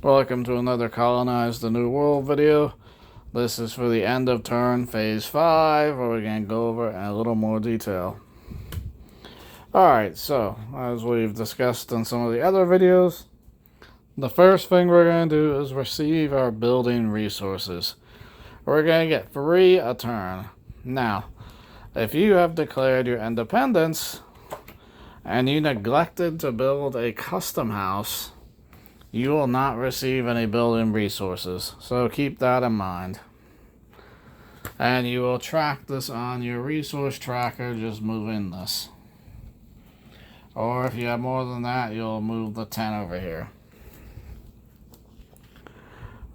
Welcome to another Colonize the New World video. This is for the end of turn phase 5, where we're going to go over in a little more detail. Alright, so as we've discussed in some of the other videos, the first thing we're going to do is receive our building resources. We're going to get 3 a turn. Now, if you have declared your independence and you neglected to build a custom house, you will not receive any building resources, so keep that in mind. And you will track this on your resource tracker, just moving this. Or if you have more than that, you'll move the 10 over here.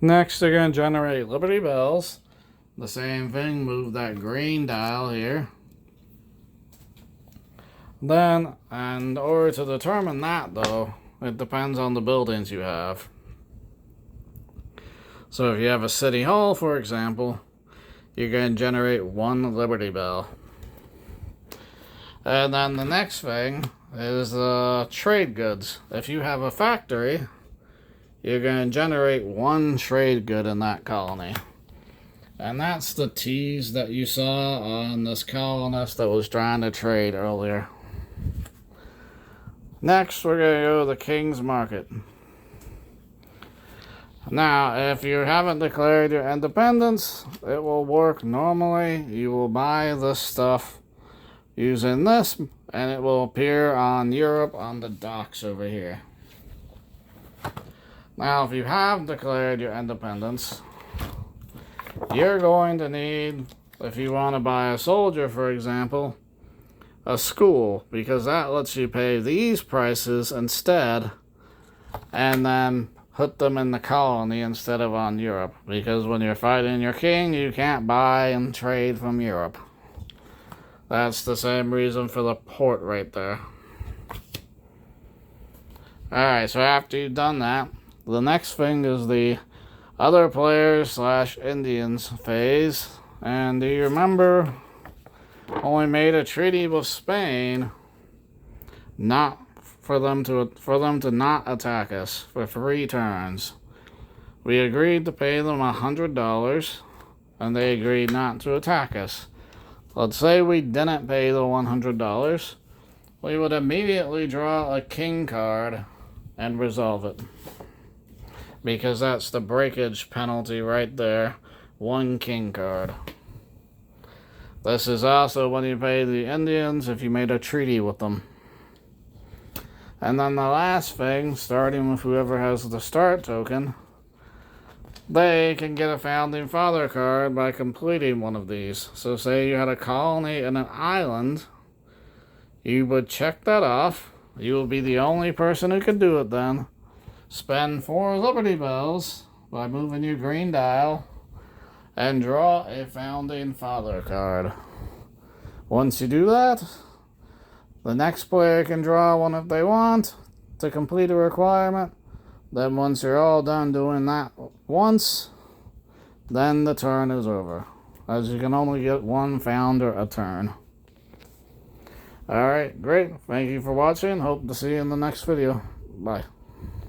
Next, you're going to generate Liberty Bells. The same thing, move that green dial here. Then, in order to determine that though, it depends on the buildings you have. So if you have a city hall, for example, you're going to generate 1 Liberty Bell. And then the next thing is trade goods. If you have a factory, you're going to generate 1 trade good in that colony. And that's the T's that you saw on this colonist that was trying to trade earlier. Next, we're going to go to the King's Market. Now, if you haven't declared your independence, it will work normally. You will buy this stuff using this, and it will appear on Europe on the docks over here. Now, if you have declared your independence, you're going to need, if you want to buy a soldier, for example, a school, because that lets you pay these prices instead and then put them in the colony instead of on Europe, because when you're fighting your king, you can't buy and trade from Europe. That's the same reason for the port right there. Alright, so after you've done that, the next thing is the other players / Indians phase. And do you remember only made a treaty with Spain not for them to not attack us for 3 turns. We agreed to pay them $100 and they agreed not to attack us. Let's say we didn't pay the $100, we would immediately draw a king card and resolve it, because that's the breakage penalty right there. 1 king card. This is also when you pay the Indians if you made a treaty with them. And then the last thing, starting with whoever has the start token, they can get a Founding Father card by completing one of these. So say you had a colony in an island, you would check that off. You will be the only person who can do it then. Spend 4 Liberty Bells by moving your green dial and draw a Founding Father card. Once you do that, the next player can draw one if they want to complete a requirement. Then once you're all done doing that once, then the turn is over, as you can only get 1 founder a turn. Alright, great. Thank you for watching. Hope to see you in the next video. Bye.